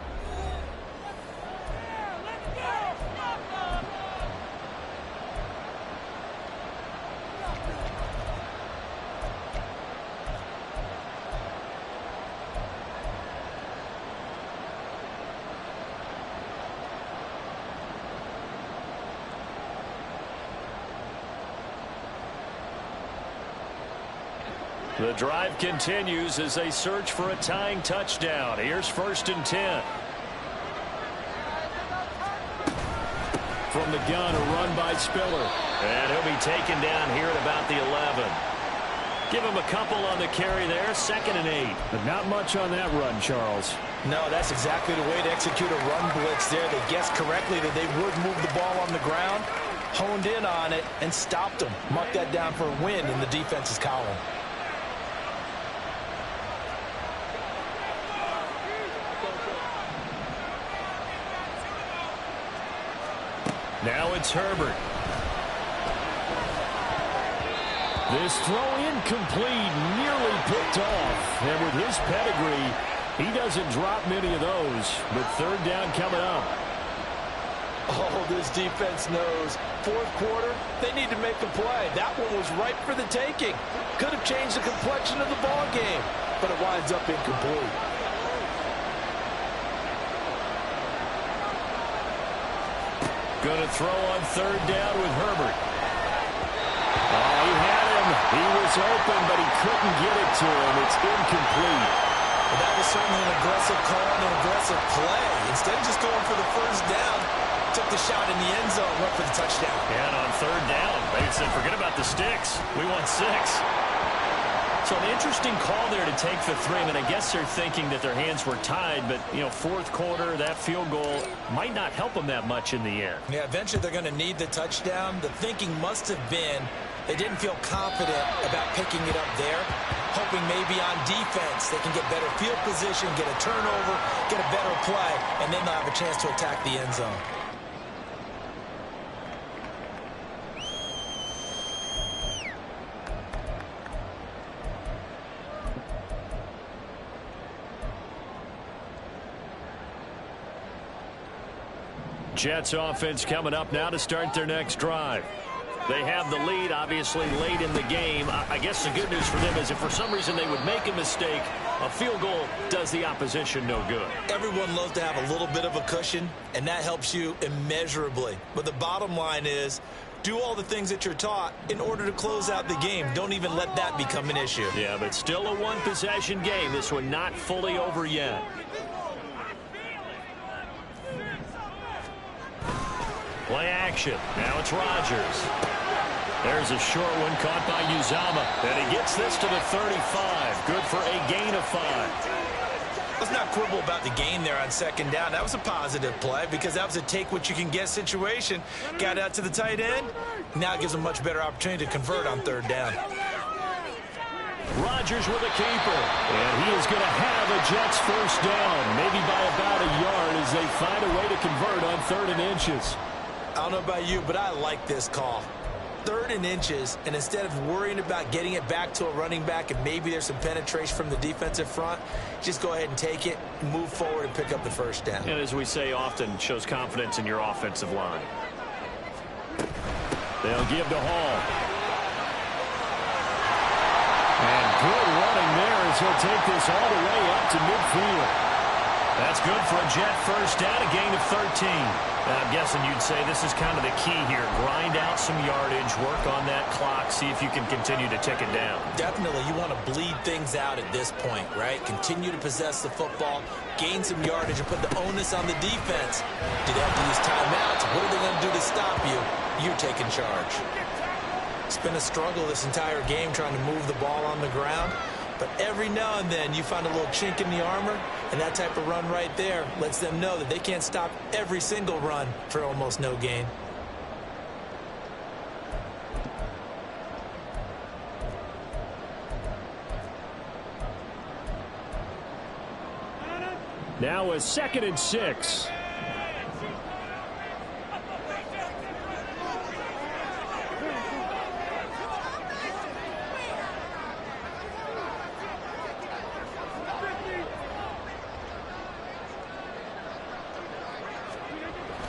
The drive continues as they search for a tying touchdown. Here's 1st and 10. From the gun, a run by Spiller. And he'll be taken down here at about the 11. Give him a couple on the carry there, 2nd and 8. But not much on that run, Charles. No, that's exactly the way to execute a run blitz there. They guessed correctly that they would move the ball on the ground, honed in on it, and stopped them. Mark that down for a win in the defense's column. Now it's Herbert. This throw incomplete, nearly picked off. And with his pedigree, he doesn't drop many of those. But 3rd down coming up. Oh, this defense knows. 4th quarter, they need to make a play. That one was ripe for the taking. Could have changed the complexion of the ball game, but it winds up incomplete. Going to throw on 3rd down with Herbert. Oh, he had him. He was open, but he couldn't get it to him. It's incomplete. Well, that was certainly an aggressive call and an aggressive play. Instead of just going for the 1st down, took the shot in the end zone, went for the touchdown. And on 3rd down, they said, forget about the sticks. We want 6. So an interesting call there to take the 3. I mean, I guess they're thinking that their hands were tied, but, 4th quarter, that field goal might not help them that much in the end. Yeah, eventually they're going to need the touchdown. The thinking must have been they didn't feel confident about picking it up there, hoping maybe on defense they can get better field position, get a turnover, get a better play, and then they'll have a chance to attack the end zone. Jets offense coming up now to start their next drive. They have the lead, obviously, late in the game. I guess the good news for them is if for some reason they would make a mistake, a field goal does the opposition no good. Everyone loves to have a little bit of a cushion, and that helps you immeasurably. But the bottom line is, do all the things that you're taught in order to close out the game. Don't even let that become an issue. Yeah, but still a one-possession game. This one not fully over yet. Play action. Now it's Rodgers. There's a short one caught by Uzama. And he gets this to the 35. Good for a gain of 5. Let's not quibble about the gain there on 2nd down. That was a positive play because that was a take-what-you-can-get situation. Got out to the tight end. Now it gives them a much better opportunity to convert on 3rd down. Rodgers with a keeper. And he is going to have a Jets 1st down, maybe by about a yard as they find a way to convert on 3rd and inches. I don't know about you, but I like this call. 3rd and inches, and instead of worrying about getting it back to a running back and maybe there's some penetration from the defensive front, just go ahead and take it, move forward, and pick up the 1st down. And as we say often, shows confidence in your offensive line. They'll give to Hall. And good running there as he'll take this all the way up to midfield. That's good for a Jet 1st down, a gain of 13. I'm guessing you'd say this is kind of the key here. Grind out some yardage, work on that clock, see if you can continue to tick it down. Definitely. You want to bleed things out at this point, right? Continue to possess the football, gain some yardage, and put the onus on the defense. Do they have to use timeouts? What are they going to do to stop you? You're taking charge. It's been a struggle this entire game trying to move the ball on the ground. But every now and then you find a little chink in the armor, and that type of run right there lets them know that they can't stop every single run for almost no gain. Now a 2nd and 6.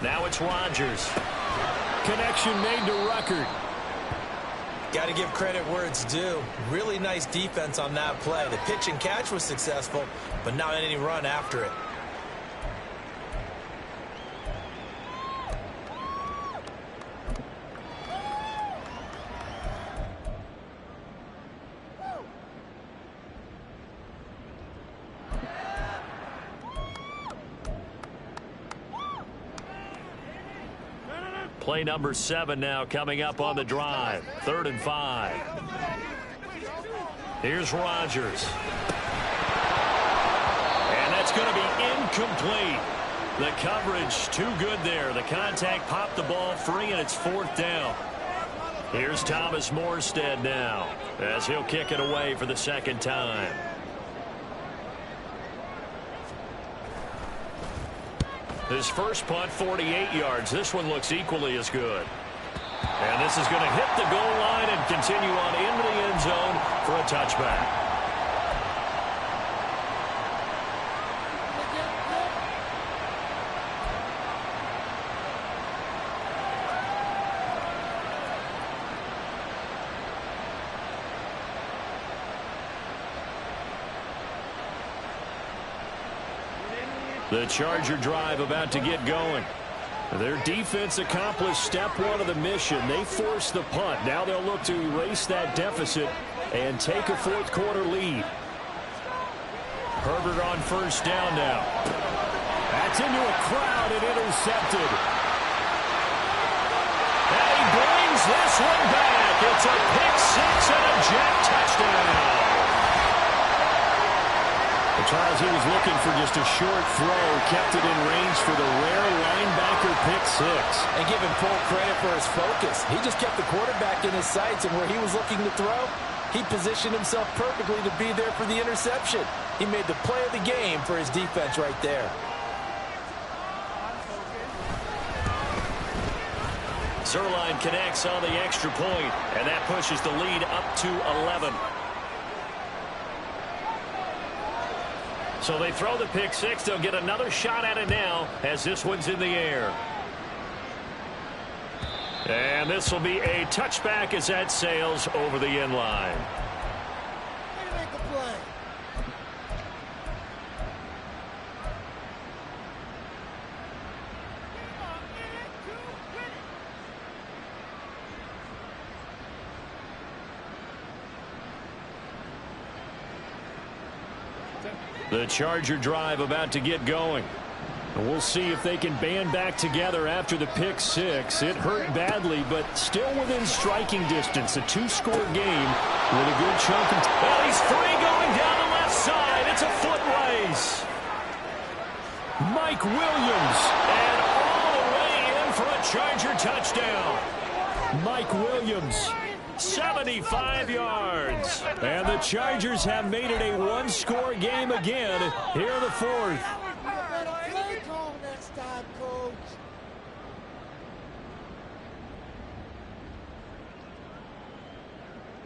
Now it's Rodgers. Connection made to Ruckert. Got to give credit where it's due. Really nice defense on that play. The pitch and catch was successful, but not any run after it. Play number 7 now coming up on the drive. 3rd and 5. Here's Rodgers. And that's going to be incomplete. The coverage too good there. The contact popped the ball free, and it's 4th down. Here's Thomas Morstead now as he'll kick it away for the 2nd time. His first punt, 48 yards. This one looks equally as good. And this is going to hit the goal line and continue on into the end zone for a touchback. The Charger drive about to get going. Their defense accomplished step 1 of the mission. They forced the punt. Now they'll look to erase that deficit and take a 4th quarter lead. Herbert on 1st down now. That's into a crowd and intercepted. And he brings this one back. It's a pick 6 and a Jet touchdown. Charles, he was looking for just a short throw, kept it in range for the rare linebacker pick 6. And give him full credit for his focus. He just kept the quarterback in his sights, and where he was looking to throw, he positioned himself perfectly to be there for the interception. He made the play of the game for his defense right there. Zerline connects on the extra point, and that pushes the lead up to 11. So they throw the pick 6. They'll get another shot at it now as this one's in the air. And this will be a touchback as that sails over the end line. Make the play. The Charger drive about to get going. And we'll see if they can band back together after the pick 6. It hurt badly, but still within striking distance. A 2-score game with a good chunk of time. Well, he's free going down the left side. It's a foot race. Mike Williams, and all the way in for a Charger touchdown. Mike Williams, 75 yards. And the Chargers have made it a 1-score game again here in the 4th.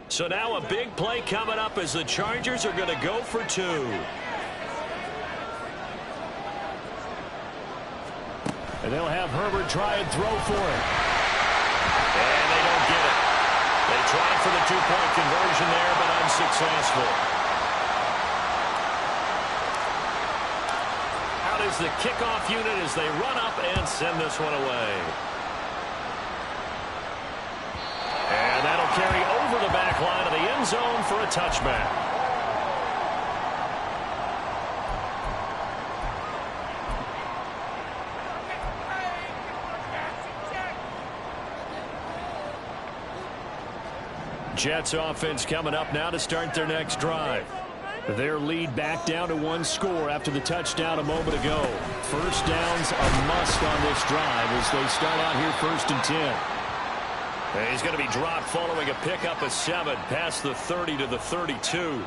So now a big play coming up as the Chargers are going to go for 2. And they'll have Herbert try and throw for it. And they don't get it. They tried for the 2-point conversion there, but unsuccessful. Out is the kickoff unit as they run up and send this one away. And that'll carry over the back line of the end zone for a touchback. Jets offense coming up now to start their next drive. Their lead back down to 1 score after the touchdown a moment ago. First down's a must on this drive as they start out here 1st and 10. And he's going to be dropped following a pickup of 7 past the 30 to the 32.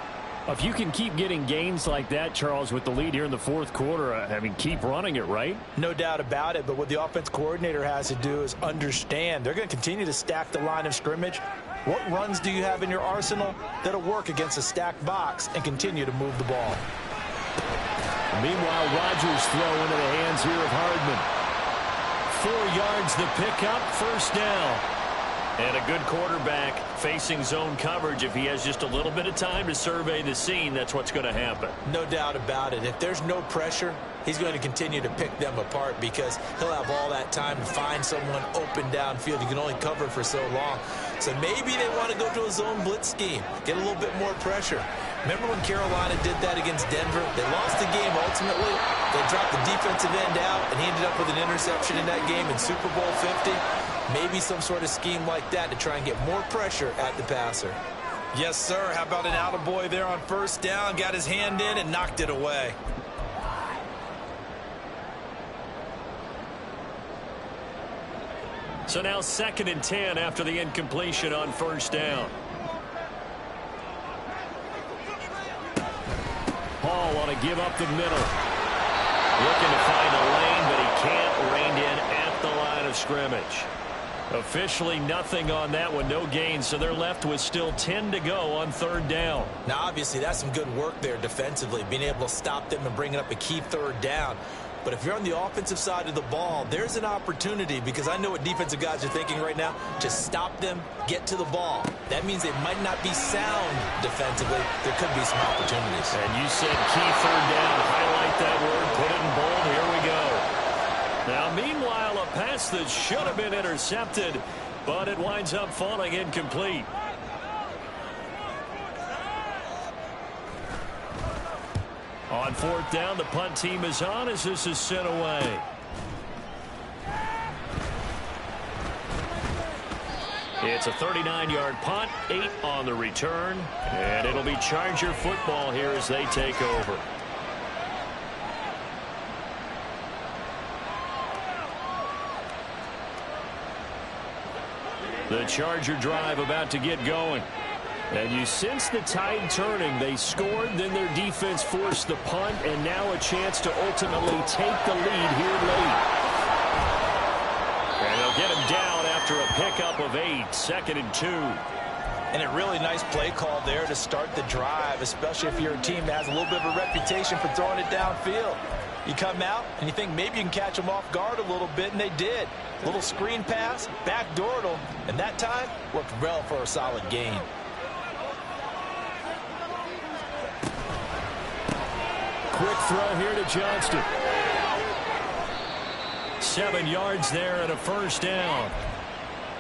If you can keep getting gains like that, Charles, with the lead here in the 4th quarter, I mean, keep running it, right? No doubt about it, but what the offense coordinator has to do is understand they're going to continue to stack the line of scrimmage. What runs do you have in your arsenal that'll work against a stacked box and continue to move the ball? Meanwhile, Rodgers throw into the hands here of Hardman. 4 yards the pickup, 1st down. And a good quarterback facing zone coverage. If he has just a little bit of time to survey the scene, that's what's going to happen. No doubt about it. If there's no pressure, he's going to continue to pick them apart because he'll have all that time to find someone open downfield. You can only cover for so long. So maybe they want to go to a zone blitz scheme, get a little bit more pressure. Remember when Carolina did that against Denver? They lost the game ultimately. They dropped the defensive end out, and he ended up with an interception in that game in Super Bowl 50. Maybe some sort of scheme like that to try and get more pressure at the passer. Yes, sir. How about an attaboy there on first down? Got his hand in and knocked it away. So now 2nd and 10 after the incompletion on first down. Hall on a give up the middle. Looking to find a lane, but he can't. Reined in at the line of scrimmage. Officially nothing on that one, no gain, so they're left with still 10 to go on 3rd down. Now, obviously, that's some good work there defensively, being able to stop them and bringing up a key 3rd down. But if you're on the offensive side of the ball, there's an opportunity, because I know what defensive guys are thinking right now. Just stop them, get to the ball. That means they might not be sound defensively. There could be some opportunities. And you said key 3rd down. Highlight that word, put it in bold. Here we go. Now, meanwhile, a pass that should have been intercepted, but it winds up falling incomplete. On 4th down, the punt team is on as this is sent away. It's a 39-yard punt, 8 on the return, and it'll be Charger football here as they take over. The Charger drive about to get going. And you sense the tide turning. They scored, then their defense forced the punt, and now a chance to ultimately take the lead here late. And they'll get him down after a pickup of 8, 2nd and 2. And a really nice play call there to start the drive, especially if you're a team that has a little bit of a reputation for throwing it downfield. You come out and you think maybe you can catch them off guard a little bit, and they did. Little screen pass, backdoored them, and that time worked well for a solid gain. Quick throw here to Johnston. 7 yards there and a first down.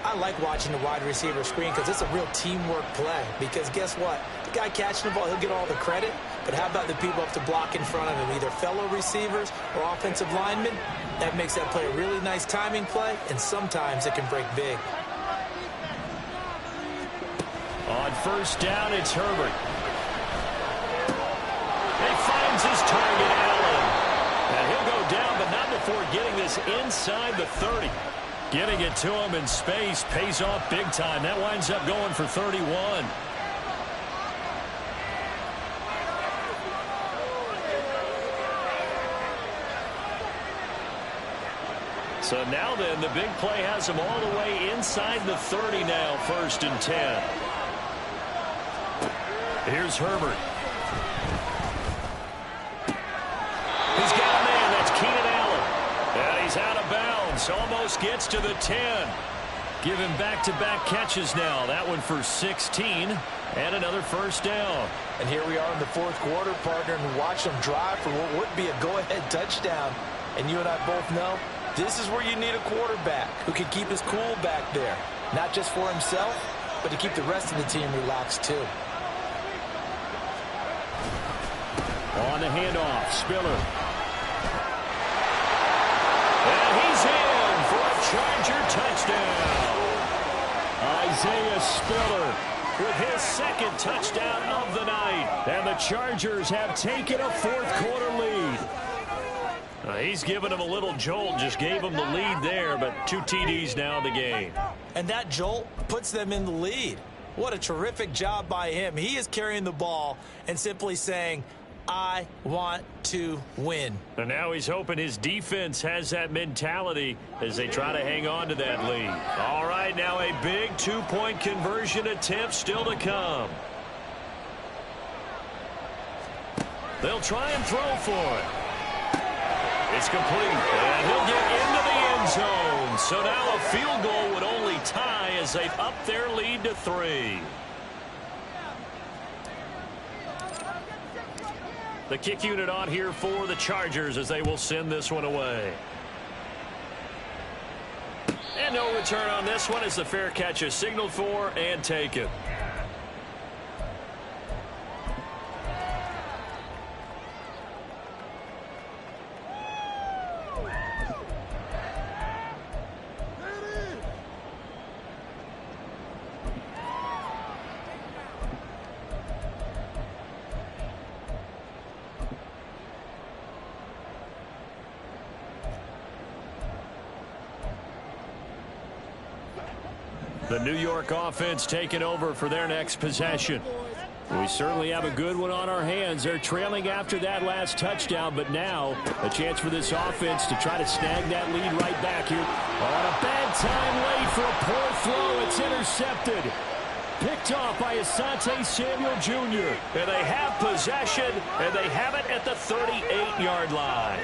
I like watching the wide receiver screen because it's a real teamwork play. Because guess what? The guy catching the ball, he'll get all the credit. But how about the people up to block in front of him, either fellow receivers or offensive linemen? That makes that play a really nice timing play, and sometimes it can break big. On first down, it's Herbert. He finds his target, Allen. And he'll go down, but not before getting this inside the 30. Getting it to him in space pays off big time. That winds up going for 31. So now then, the big play has him all the way inside the 30 now, 1st and 10. Here's Herbert. He's got a man. That's Keenan Allen. And he's out of bounds. Almost gets to the 10. Give him back-to-back catches now. That one for 16. And another first down. And here we are in the 4th quarter, partner, and watch them drive for what would be a go-ahead touchdown. And you and I both know this is where you need a quarterback who can keep his cool back there. Not just for himself, but to keep the rest of the team relaxed too. On the handoff, Spiller. And he's in for a Charger touchdown. Isaiah Spiller with his 2nd touchdown of the night. And the Chargers have taken a 4th quarter lead. He's given him a little jolt, just gave him the lead there, but 2 TDs now in the game. And that jolt puts them in the lead. What a terrific job by him. He is carrying the ball and simply saying, I want to win. And now he's hoping his defense has that mentality as they try to hang on to that lead. All right, now a big 2-point conversion attempt still to come. They'll try and throw for it. It's complete, and he'll get into the end zone. So now a field goal would only tie as they've upped their lead to 3. The kick unit on here for the Chargers as they will send this one away. And no return on this one as the fair catch is signaled for and taken. The New York offense taking over for their next possession. We certainly have a good one on our hands. They're trailing after that last touchdown, but now a chance for this offense to try to snag that lead right back here. On a bad time late for a poor throw. It's intercepted. Picked off by Asante Samuel Jr. And they have possession, and they have it at the 38-yard line.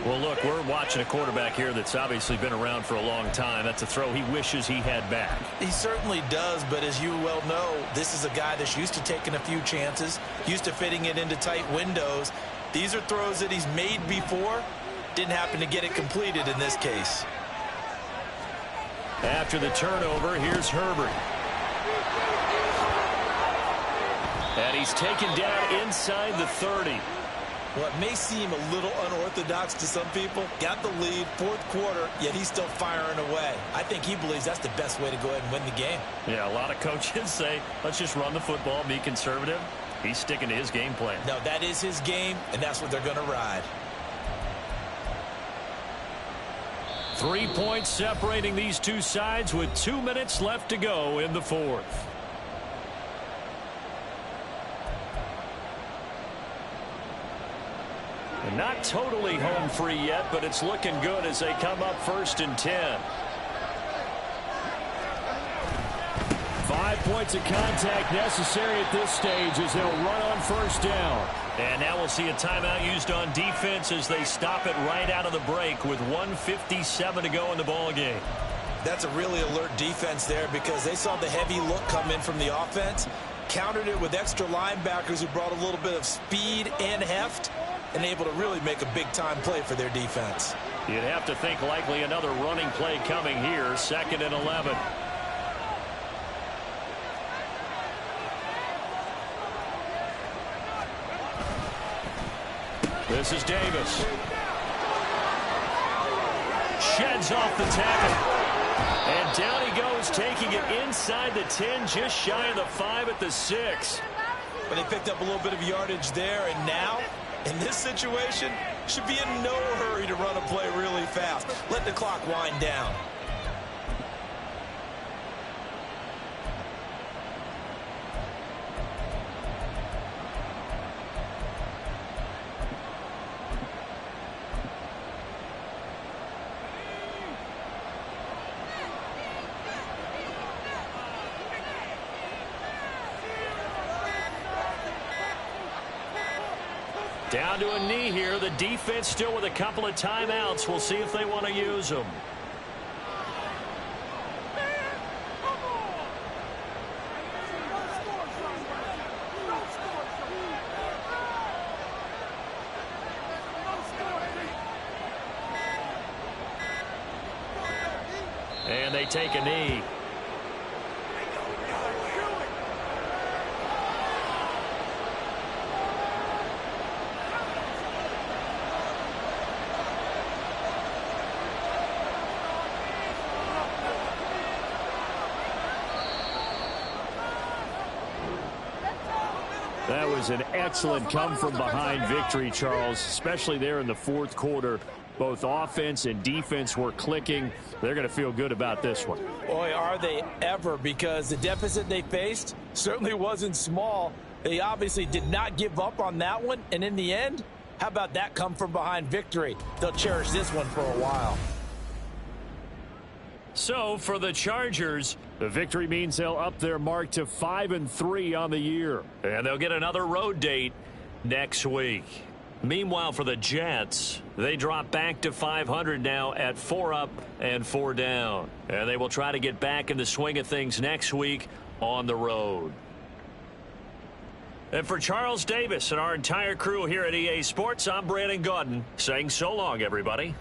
Well, look, we're watching a quarterback here that's obviously been around for a long time. That's a throw he wishes he had back. He certainly does, but as you well know, this is a guy that's used to taking a few chances, used to fitting it into tight windows. These are throws that he's made before. Didn't happen to get it completed in this case. After the turnover, here's Herbert. And he's taken down inside the 30. Well, it may seem a little unorthodox to some people. Got the lead, fourth quarter, yet he's still firing away. I think he believes that's the best way to go ahead and win the game. Yeah, a lot of coaches say, let's just run the football, be conservative. He's sticking to his game plan. No, that is his game, and that's what they're going to ride. 3 points separating these two sides with 2 minutes left to go in the fourth. And not totally home free yet, but it's looking good as they come up 1st and 10. 5 points of contact necessary at this stage as they'll run on 1st down. And now we'll see a timeout used on defense as they stop it right out of the break with 1:57 to go in the ball game. That's a really alert defense there because they saw the heavy look come in from the offense, countered it with extra linebackers who brought a little bit of speed and heft, and able to really make a big-time play for their defense. You'd have to think likely another running play coming here, 2nd and 11. This is Davis. Sheds off the tackle. And down he goes, taking it inside the 10, just shy of the 5 at the 6. But they picked up a little bit of yardage there, and now, in this situation, should be in no hurry to run a play really fast. Let the clock wind down. Down to a knee here. The defense still with a couple of timeouts. We'll see if they want to use them. And they take a knee. That was an excellent come-from-behind victory, Charles, especially there in the fourth quarter. Both offense and defense were clicking. They're going to feel good about this one. Boy, are they ever, because the deficit they faced certainly wasn't small. They obviously did not give up on that one, and in the end, how about that come-from-behind victory? They'll cherish this one for a while. So, for the Chargers, the victory means they'll up their mark to 5-3 on the year. And they'll get another road date next week. Meanwhile, for the Jets, they drop back to 500 now at 4 up and 4 down. And they will try to get back in the swing of things next week on the road. And for Charles Davis and our entire crew here at EA Sports, I'm Brandon Gaudin saying so long, everybody.